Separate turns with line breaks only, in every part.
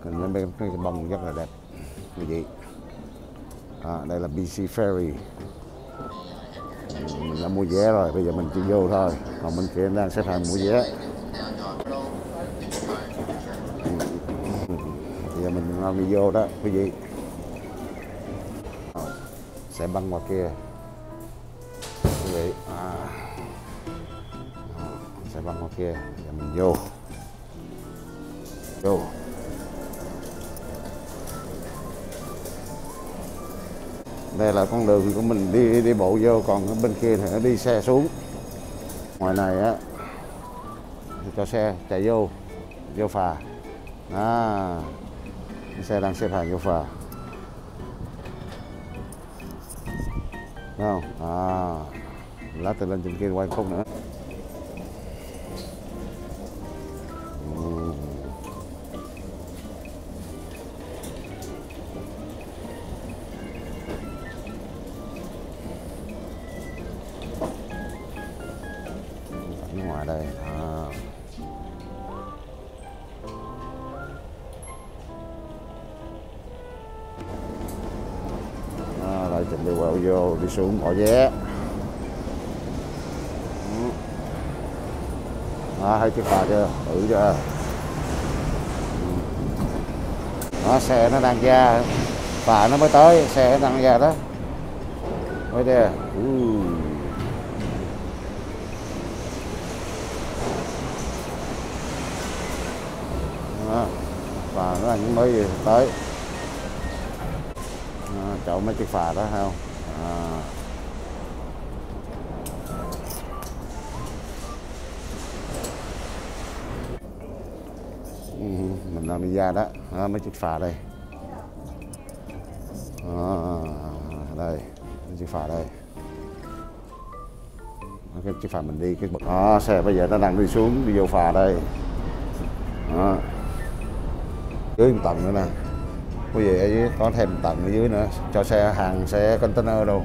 Nhìn bên cái bông rất là đẹp quý vị. Đây là BC Ferry. Mình đã mua vé rồi, bây giờ mình chỉ vô thôi. Còn bên kia đang xếp hàng mua vé. Bây giờ mình đang đi vô đó quý vị. Sẽ băng qua kia quý vị. Sẽ băng qua kia. Giờ mình vô. Đây là con đường của mình đi bộ vô, còn bên kia thì nó đi xe xuống. Ngoài này á cho xe chạy vô phà. Xe đang xếp hàng vô phà. Đúng không? Lát từ lên trên kia quay khúc nữa. Ngoài đây đây chuẩn bị vô đi xuống bỏ vé. Thấy chiếc phà chưa? Chưa? Xe nó đang ra, phà nó mới tới, xe nó đang ra đó. Mới đây. Phà nó đang mới tới. Chỗ mấy chiếc phà đó thấy không? Mình đang đi ra đó, mấy chiếc phà đây. Đây, mấy chiếc phà đây. Cái chiếc phà mình đi, xe bây giờ nó đang đi xuống, đi vô phà đây. Dưới một tầng nữa nè. Quý vị ở dưới có thêm một tầng ở dưới nữa cho xe hàng, xe container đâu.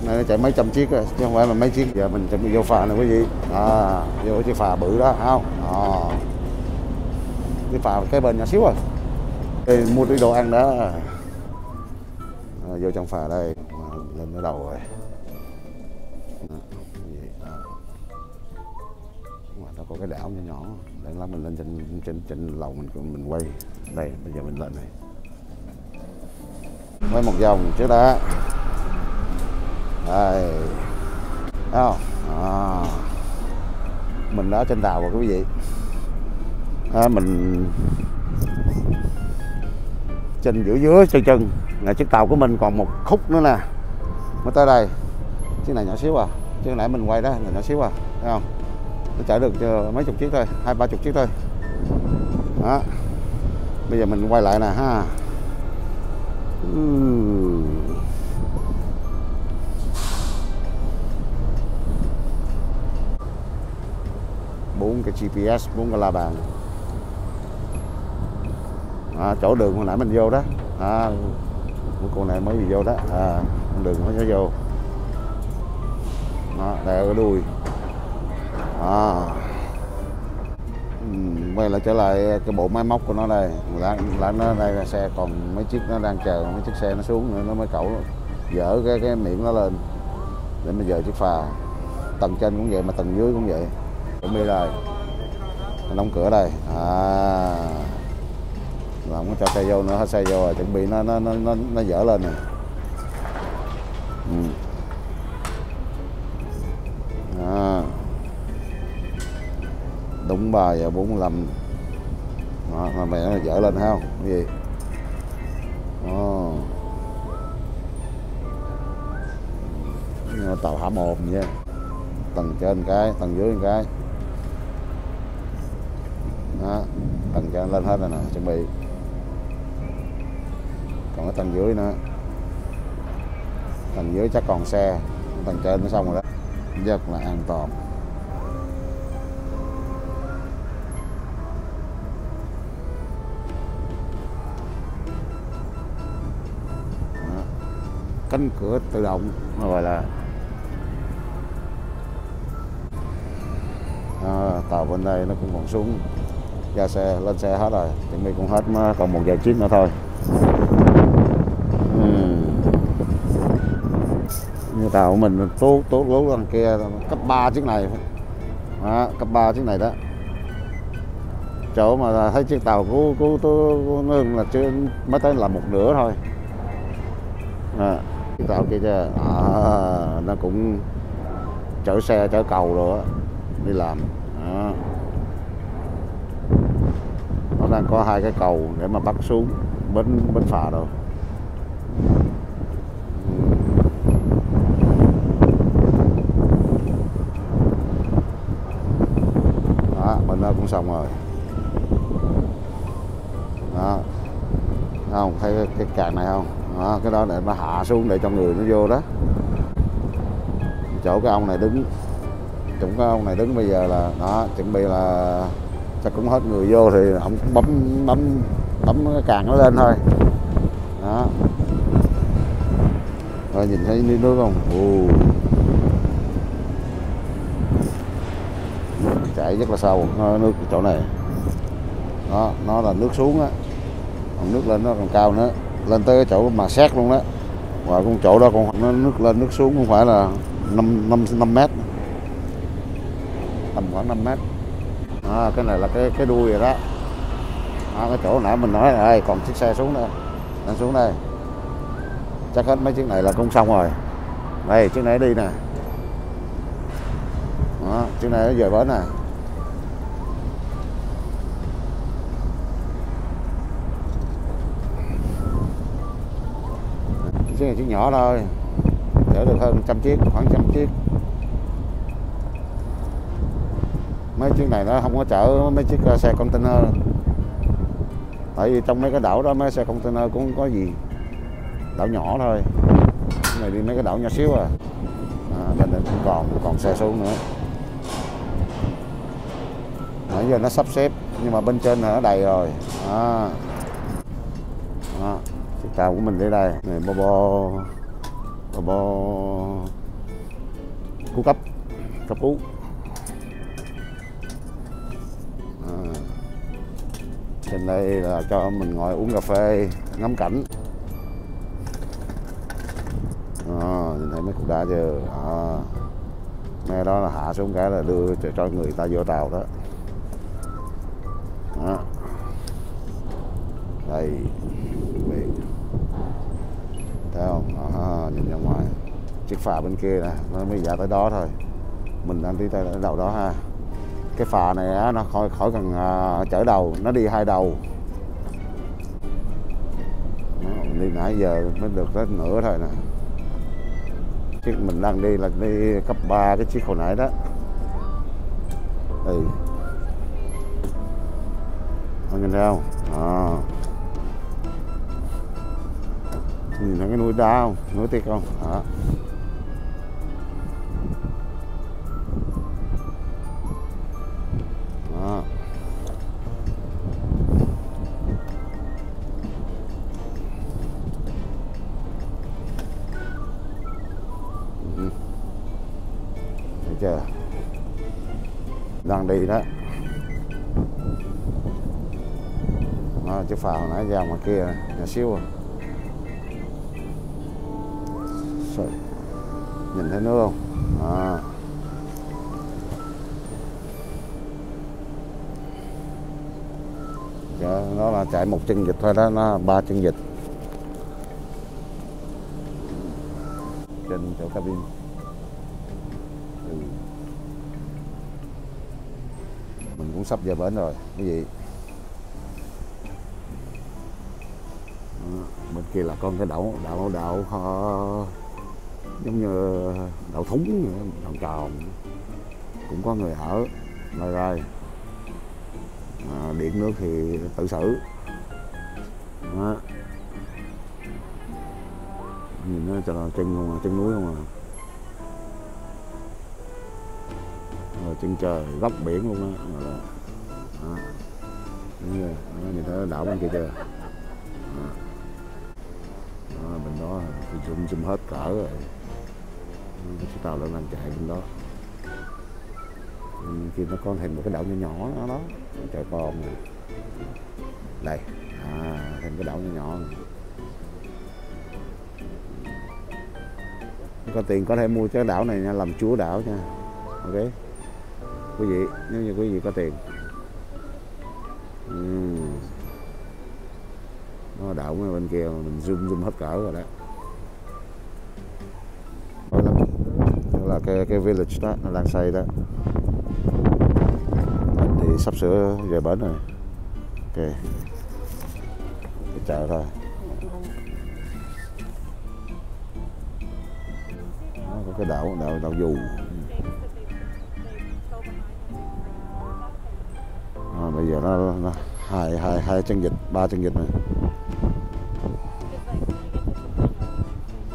Này nó chạy mấy trăm chiếc rồi, chứ không phải là mấy chiếc. Giờ mình chuẩn bị vô phà này quý vị. Vô chiếc phà bự đó, thấy không? Cái phà cái bên nhỏ xíu rồi. Đây, mua tí đồ ăn đó. Vô trong phà đây, lên ở đầu rồi. Ngoài đó có cái đảo nhỏ nhỏ. Để lát mình lên trên lầu mình quay. Đây, bây giờ mình lên này. Quay một vòng trước đó. Đây. Thấy không? Mình đã trên tàu rồi quý vị. Mình trên giữa chân là chiếc tàu của mình còn một khúc nữa nè mới tới đây. Chiếc này nhỏ xíu chứ nãy mình quay đó là nhỏ xíu thấy không? Nó chở được mấy chục chiếc thôi, 20-30 chiếc thôi đó. Bây giờ mình quay lại nè ha. Bốn cái GPS, 4 cái la bàn. Chỗ đường hồi nãy mình vô đó. Con này mới vô đó. Con đường mới vô. Đây ở đuôi. Quay lại trở lại cái bộ máy móc của nó đây. Lát nó đây là xe còn mấy chiếc nó đang chờ, mấy chiếc xe nó xuống nữa nó mới cẩu dỡ cái miệng nó lên để mình dời chiếc phà. Tầng trên cũng vậy mà tầng dưới cũng vậy. Chuẩn bị rồi. Đóng cửa đây. Không có cho xe vô nữa, hết xe vô rồi, chuẩn bị nó dỡ lên nè. Đúng 3 giờ 45. Mà mẹ nó dỡ lên thấy không? Cái gì? Tàu hỏa mồm vậy. Tầng trên cái, tầng dưới một cái. Đó, tầng trên lên hết rồi nè, chuẩn bị. Còn cái tầng dưới nữa. Tầng dưới chắc còn xe, tầng trên nó xong rồi đó. Rất là an toàn. Đó. Cánh cửa tự động gọi là tàu bên đây nó cũng còn xuống. ra xe lên xe hết rồi, chuẩn bị cũng hết, còn một vài chiếc nữa thôi. Như tàu của mình tốt lú đằng kia cấp 3 chiếc này đó, cấp 3 chiếc này đó. Chỗ mà thấy chiếc tàu của Nương là chưa mới tới là một nửa thôi. Chiếc tàu kia chưa nó cũng chở xe chở cầu rồi đi làm đó. Nó đang có 2 cái cầu để mà bắt xuống bến phà rồi. Đó, bên đó cũng xong rồi. Đó, không thấy cái cạn này không? Đó, cái đó để nó hạ xuống để cho người nó vô đó. Chỗ cái ông này đứng, bây giờ là đó, chuẩn bị là chắc cũng hết người vô thì ông cũng bấm cái càng nó lên thôi. Đó. Rồi nhìn thấy nước không? Chảy rất là sâu nước chỗ này. Đó, nó là nước xuống á, còn nước lên nó còn cao nữa, lên tới cái chỗ mà xét luôn đó. Và con chỗ đó còn nó nước lên nước xuống không phải là 5 mét, tầm khoảng 5 mét. Đó, cái này là cái đuôi rồi đó. Đó, cái chỗ nãy mình nói rồi, còn chiếc xe xuống đây, đang xuống đây. Chắc hết mấy chiếc này là cũng xong rồi. Đây chiếc này đi nè. Đó, chiếc này nó về bến nè. Chiếc này chiếc nhỏ thôi, chở được hơn 100 chiếc, khoảng 100 chiếc. Mấy chiếc này nó không có chở mấy chiếc xe container, tại vì trong mấy cái đảo đó mấy xe container cũng không có gì, đảo nhỏ thôi. Cái này đi mấy cái đảo nhỏ xíu bên đây cũng còn xe xuống nữa. Nãy giờ nó sắp xếp nhưng mà bên trên nó đầy rồi. Đó. Chiếc tàu của mình đi đây này, bo cứu cấp cứu. Trên đây là cho mình ngồi uống cà phê ngắm cảnh. Nhìn thấy mấy cục đá chưa? Mấy đó là hạ xuống cái là đưa cho người ta vô tàu đó. Đây thấy không? Nhìn ra ngoài chiếc phà bên kia nè, nó mới ra tới đó thôi, mình đang đi tới đầu đó ha. Cái phà này á, nó khỏi cần chở đầu, nó đi 2 đầu. Mình đi nãy giờ mới được tới nửa thôi nè. Chiếc mình đang đi là đi cấp 3 cái chiếc hồi nãy đó. Nhìn thấy không? Nhìn thấy cái núi đá không? Núi Tiếc không? Đó. Đó. Thấy chưa? Đang đi đó. Chiếc phà hồi nãy ra ngoài kia nhỏ xíu rồi. Nhìn thấy nước không? Nó là chạy một chân vịt thôi đó, nó 3 chân vịt trên chỗ cabin. Mình cũng sắp về bến rồi quý vị. Bên kia là con cái đảo giống như đảo thúng, đảo tròn, cũng có người ở ngoài đây. Điện nước thì tự xử. Đó. Nhìn nó cho là chân núi không à. Rồi chân trời góc biển luôn đó. Nhìn thấy đảo bên kia chưa? Bên đó thì zoom hết cỡ rồi. Chiếc tàu lên làm chạy bên đó. Khi nó có thêm một cái đảo nhỏ nhỏ đó. Trời con này. Đây, thêm cái đảo nhỏ nhỏ này. Có tiền có thể mua cái đảo này nha, làm chúa đảo nha. Ok quý vị, nếu như quý vị có tiền. Nó đảo mấy bên kia mình zoom hết cỡ rồi đó. Đó là cái village đó nó đang xây đó. Mình thì sắp sửa về bến rồi. Ok, cái chợ thôi. Nó có cái đảo dù. Bây giờ nó hai chân vịt, 3 chân vịt này.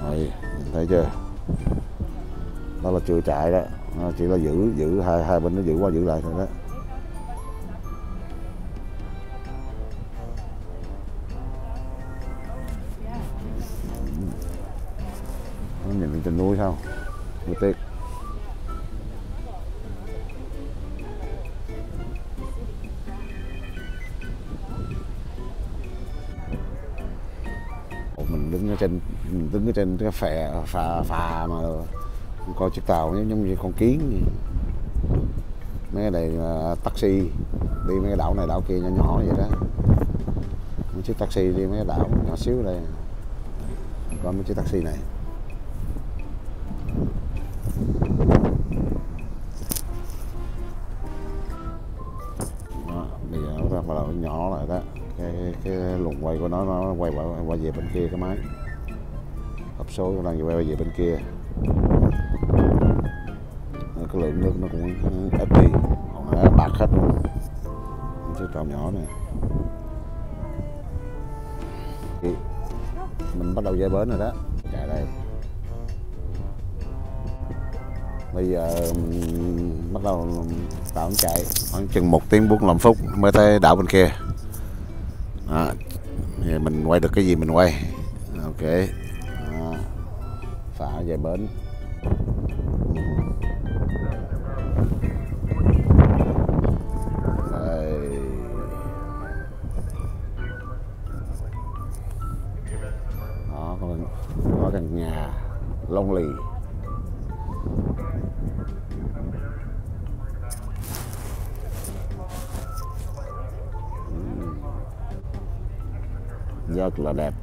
Đây, nhìn thấy chưa? Đó là chưa chạy đó, nó chỉ là giữ hai bên nó giữ qua giữ lại thôi đó. Nó nhìn lên trên núi sao? Núi tiếc. Mình đứng ở trên cái phà mà coi chiếc tàu giống như con kiến vậy. Mấy cái này taxi đi mấy cái đảo này đảo kia nhỏ nhỏ vậy đó. Mấy chiếc taxi đi mấy cái đảo nhỏ xíu đây. Có mấy chiếc taxi này. Đó, bây giờ nó bắt đầu nhỏ lại đó. Cái luồng quay của nó quay về bên kia cái máy hộp số nó đang quay về bên kia. Cái lượng nước nó cũng ít đi, còn bạc hết luôn. Chiếc tàu nhỏ này mình bắt đầu về bến rồi đó. Chạy đây. Bây giờ bắt đầu tàu nó chạy khoảng chừng 1 tiếng 45 phút mới tới đảo bên kia. Đó. Thì mình quay được cái gì mình quay. Ok. Đó. Phà về bến. Đây. Đó, có căn nhà lonely. Rất là đẹp.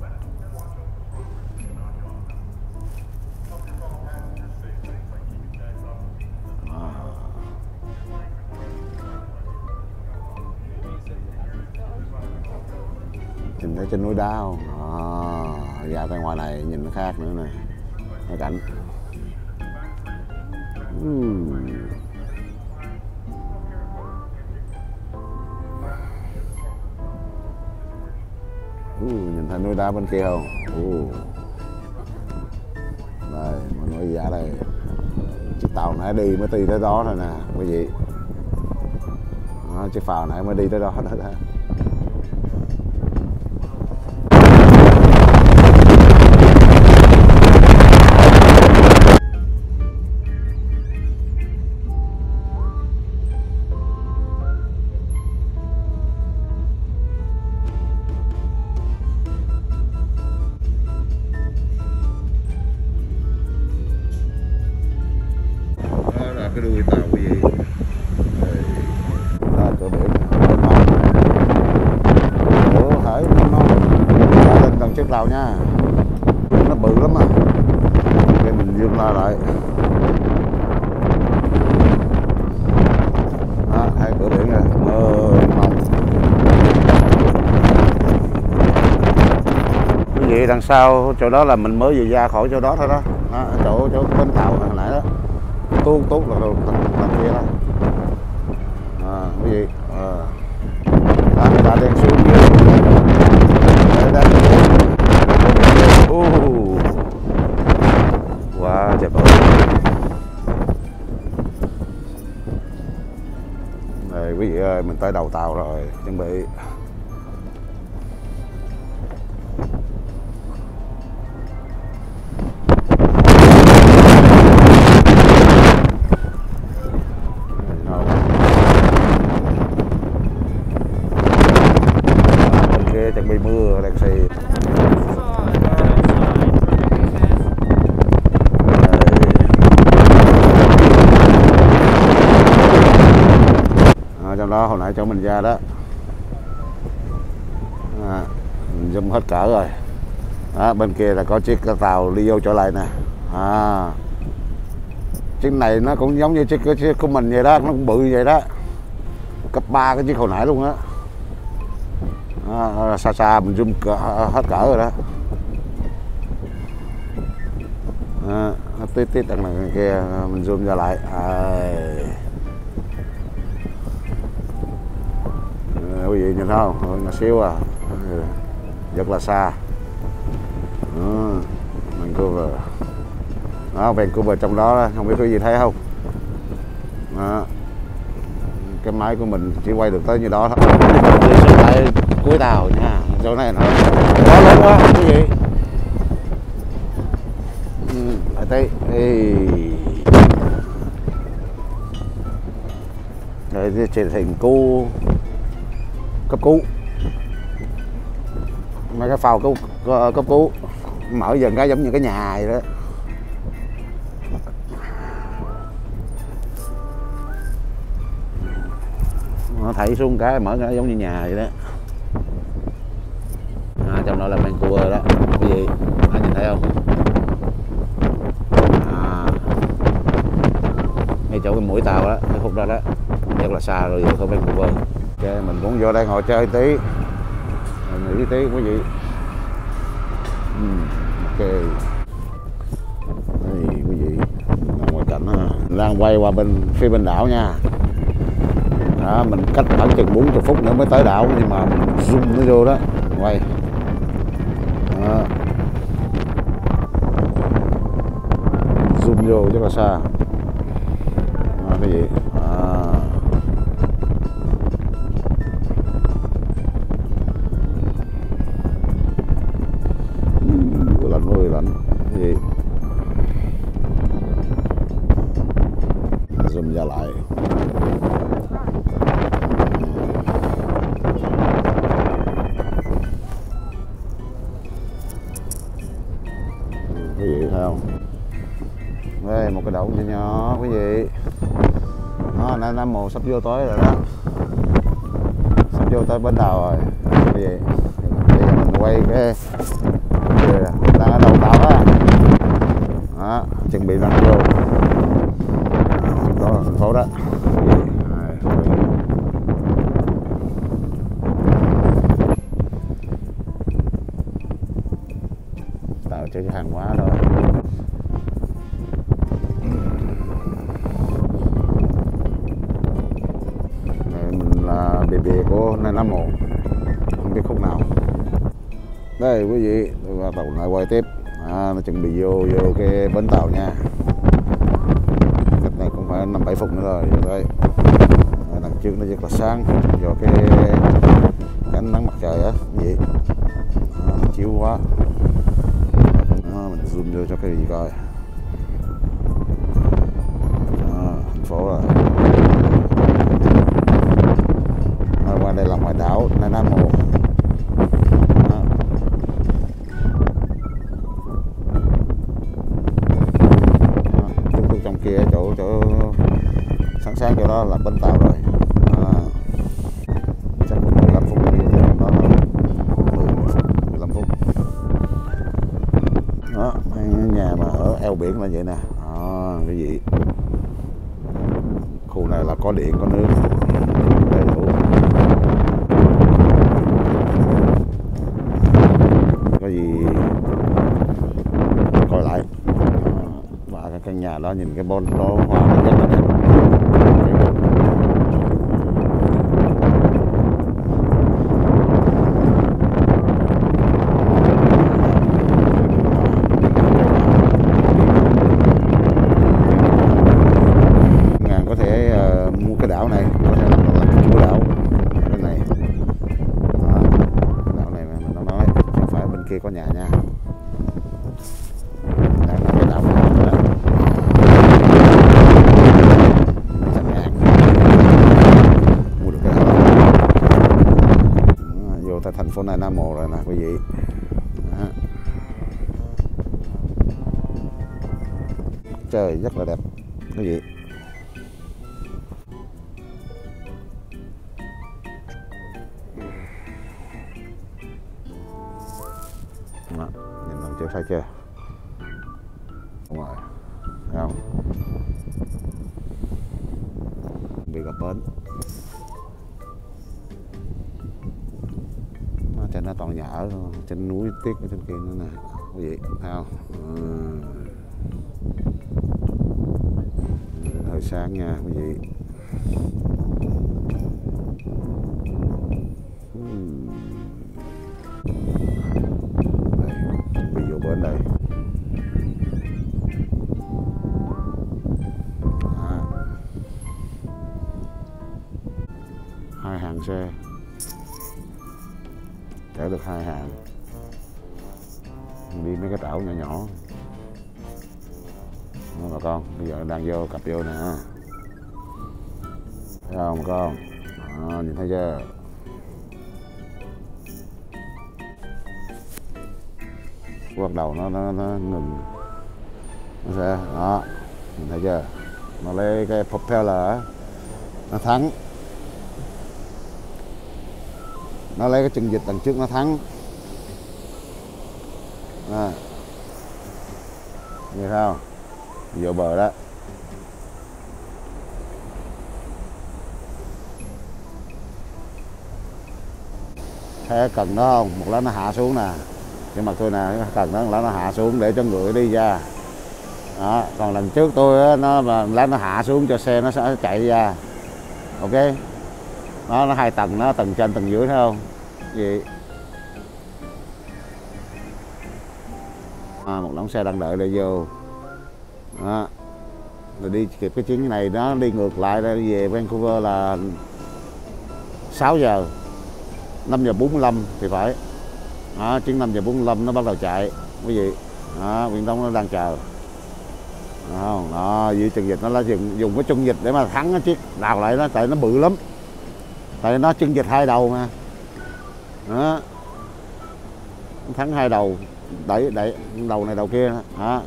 Nhìn thấy trên núi đá không? Ra tới ngoài này nhìn nó khác nữa nè. Cái cảnh. Nhìn thấy núi đá bên kia không? Đây, mình nói ra đây. Chiếc tàu nãy đi mới đi tới đó thôi nè, quý vị. Chiếc phà nãy mới đi tới đó đó. Cái đuôi tàu cái gì đây cửa biển hãy lên gần chiếc tàu nha, nó bự lắm à. Để mình zoom la lại. Đó, hai cửa biển nè, cái gì đằng sau chỗ đó là mình mới vừa ra khỏi chỗ đó thôi đó, chỗ bến tàu hồi nãy đó. Tốt là thằng kia đó. Cái gì? Người ta đang xuống kia. Quá trời ơi. Đây quý vị ơi, mình tới đầu tàu rồi, chuẩn bị. đây chuẩn bị mưa đèn xì. Trong đó hồi nãy chỗ mình ra đó, mình zoom hết cỡ rồi. Đó, bên kia là có chiếc tàu đi vô trở lại nè. Chiếc này nó cũng giống như chiếc của mình vậy đó, nó cũng bự vậy đó, cấp 3 cái chiếc hồi nãy luôn á. Xa xa mình zoom hết cỡ rồi đó. Nó tít đằng này kia mình zoom ra lại. Quý vị nhìn thấy không, nhỏ xíu à, rất là xa. Vancouver đó, Vancouver trong đó không biết quý vị thấy không. Đó. Cái máy của mình chỉ quay được tới như đó thôi. Lại cuối tàu nha, chỗ này nó quá lớn quá quý vị. Lại thấy đây trên thành cu cấp cứu, mấy cái phao cấp cứu mở dần cái giống như cái nhà vậy đó. Nó thảy xuống cái mở cái giống như nhà vậy đó. Trong đó là Vancouver đó quý vị, nhìn thấy không. Ngay chỗ cái mũi tàu đó, cái khúc đó đó, rất là xa rồi khỏi Vancouver. Ok, mình muốn vô đây ngồi chơi tí, nghỉ tí quý vị. Ok, đây quý vị, ngoài cảnh đang quay qua phía bên đảo nha. Đó, mình cách khoảng chừng 40 phút nữa mới tới đảo, nhưng mà mình zoom nó vô đó, quay. Đó. Zoom vô rất là xa. Cái gì? Lạnh ơi lạnh. Cái gì? Zoom ra lại. Quý vị thấy không? Đây một cái đậu nhỏ nhỏ quý vị. Đó, Nam Mồ sắp vô tới rồi đó, sắp vô tới bến tàu rồi quý vị. Bây giờ mình quay cái đang ở đầu tàu á. Đó, chuẩn bị lăn vô. Đó là thành phố đó. Tàu chở hàng hóa thôi. Bề của Nam Mồ, không biết khúc nào. Đây quý vị, tàu lại quay tiếp. Nó chuẩn bị vô cái bến tàu nha. Cách này cũng phải 5-7 phút nữa rồi. Đây, đằng trước nó rất là sáng do cái ánh nắng mặt trời á quý vị. Nó chiếu quá. Mình zoom vô cho cái gì coi. Thành phố rồi. Qua đây là ngoài đảo Nam Mồ. Tuk trong kia chỗ sáng chỗ đó là bến tàu rồi. Chắc 15 phút đi trong đó, 15 phút. Đó, nhà mà ở eo biển là vậy nè. Cái gì? Khu này là có điện có nước. Đầy đủ. Có gì coi lại. Và cái căn nhà đó nhìn cái bon đó hoa nó rất là đẹp. Ngàn có thể mua cái đảo này, có thể làm chủ đảo cái này. Cái đảo này mình đã nói, không phải bên kia có nhà nha. Đây là cái đảo này. Mua được cái đảo đó. Vô tại thành phố này Nam Mô rồi nè quý vị. Đó. Trời rất là đẹp quý vị. Đó. Nhìn lần chưa thấy chưa? Đúng rồi. Thấy không? Bị gặp bến. Trên nó toàn nhà ở, trên núi tiếc ở trên kia nữa nè quý vị, thấy không? Hơi sáng nha quý vị. Đây, chuẩn bị vô bến đây. Hai hàng xe chở được hai hàng, đi mấy cái tàu nhỏ nhỏ. Đó bà con, bây giờ đang vô cặp vô nè, thấy không bà con? Đó, nhìn thấy chưa? Bắt đầu nó ngừng, nó sẽ đó, nhìn thấy chưa? Nó lấy cái propeller nó thắng, nó lấy cái chân vịt đằng trước nó thắng. Nghe thấy không? Vô bờ đó. Thấy cần đó không? Một lát nó hạ xuống nè. Cái mặt tôi nè, cái cần đó một lát nó hạ xuống để cho người đi ra. Đó, còn lần trước tôi á, nó mà lát nó hạ xuống cho xe nó sẽ chạy ra. Ok. Nó hai tầng, nó tầng trên tầng dưới thấy không? Vậy. Một đống xe đang đợi để vô. Đó. Rồi đi kịp cái chuyến này nó đi ngược lại về Vancouver là 6 giờ 5 giờ 45 thì phải. Đó, chuyến 5 giờ 45 nó bắt đầu chạy quý vị. Đó, Nguyễn Tống nó đang chờ. Đó, dưới chân vịt nó dùng cái chân vịt để mà thắng cái chiếc đào lại đó, tại nó bự lắm. Tại nó chân vịt hai đầu mà. Đó. Nó thắng hai đầu, đẩy đầu này đầu kia. Đó.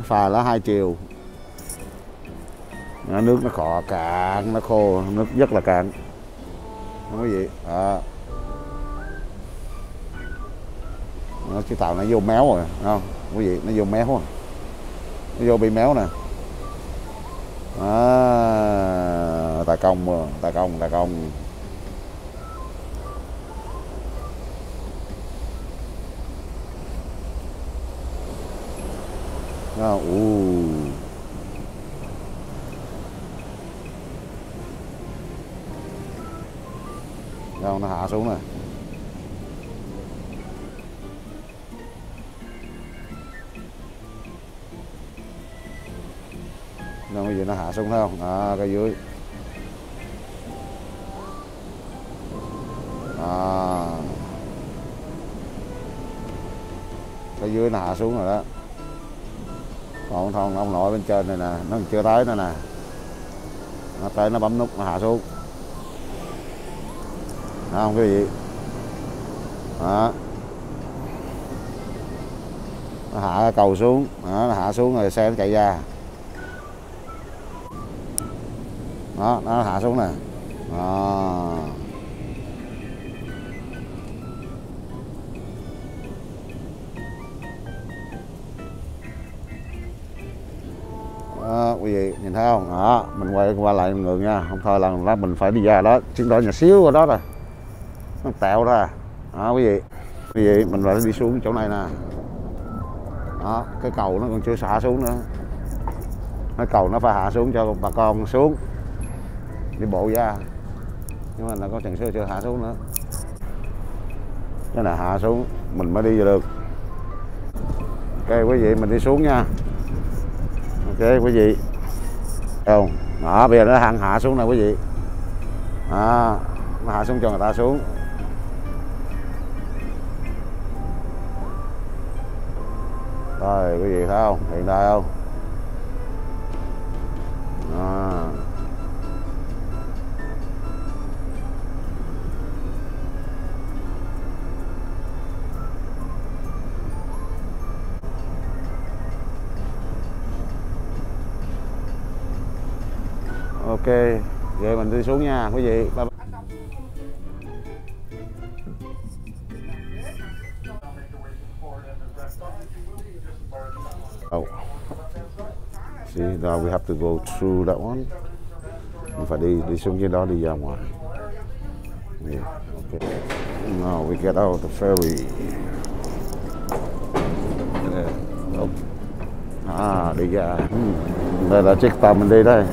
Phà là hai chiều. Đó, nước nó khọ cạn, nó khô, nước rất là cạn. Đó quý vị. Đó. Nó chiếc tàu nó vô méo rồi, không? Quý vị, nó vô méo rồi. Nó vô bị méo nè. Tài công mà, tài công. Đâu, đâu nó hạ xuống nè. Đâu bây giờ nó hạ xuống thấy không? Cái dưới. Cái dưới nó hạ xuống rồi đó. Còn thằng ông nội bên trên này nè, nó chưa tới nữa nè. Nó tới nó bấm nút nó hạ xuống. Đó không quý vị. Đó. Nó hạ cái cầu xuống, đó, nó hạ xuống rồi xe nó chạy ra. Đó, nó hạ xuống nè. Đó. Đó, quý vị nhìn thấy không? Đó, mình quay qua lại ngược nha, không thôi là lát mình phải đi ra đó, chuyến đó nhỏ xíu ở đó rồi, nó tẹo ra. Đó quý vị mình phải đi xuống chỗ này nè. Đó, cái cầu nó còn chưa hạ xuống nữa, cái cầu nó phải hạ xuống cho bà con xuống đi bộ ra, nhưng mà là có chừng xưa chưa hạ xuống nữa, cái này hạ xuống mình mới đi được. Ok quý vị mình đi xuống nha. Ok quý vị. Không, đó bây giờ nó hạ xuống nè quý vị. Đó, nó hạ xuống cho người ta xuống. Rồi quý vị thấy không? Hiện đại không? Đó. Ok, vậy mình đi xuống nha quý vị. Bye bye. Oh. See, now we have to go through that one. Mình phải đi xuống dưới đó, đi ra ngoài. Yeah, okay. Now we get out the ferry. Yeah. Oh. Đi ra. Đây là chiếc tàu mình đi đây.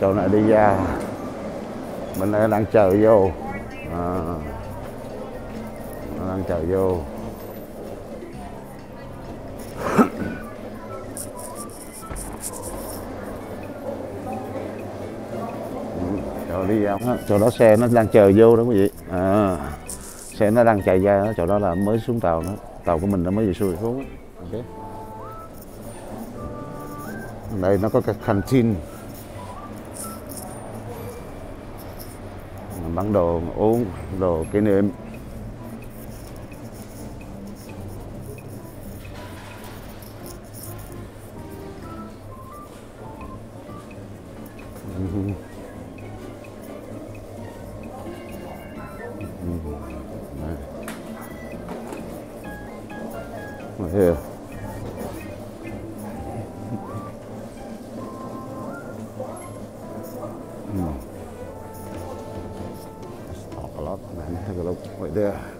Chỗ này đi ra, mình đang chờ vô, đang chờ vô. Chỗ đi ra, chỗ đó xe nó đang chờ vô đó quý vị. Xe nó đang chạy ra, chỗ đó là mới xuống tàu đó, tàu của mình nó mới vừa xuôi xuống. Okay. Đây nó có cái canteen. Bán đồ uống, đồ kỷ niệm. Here. Talk a lot, man. Take a look right there.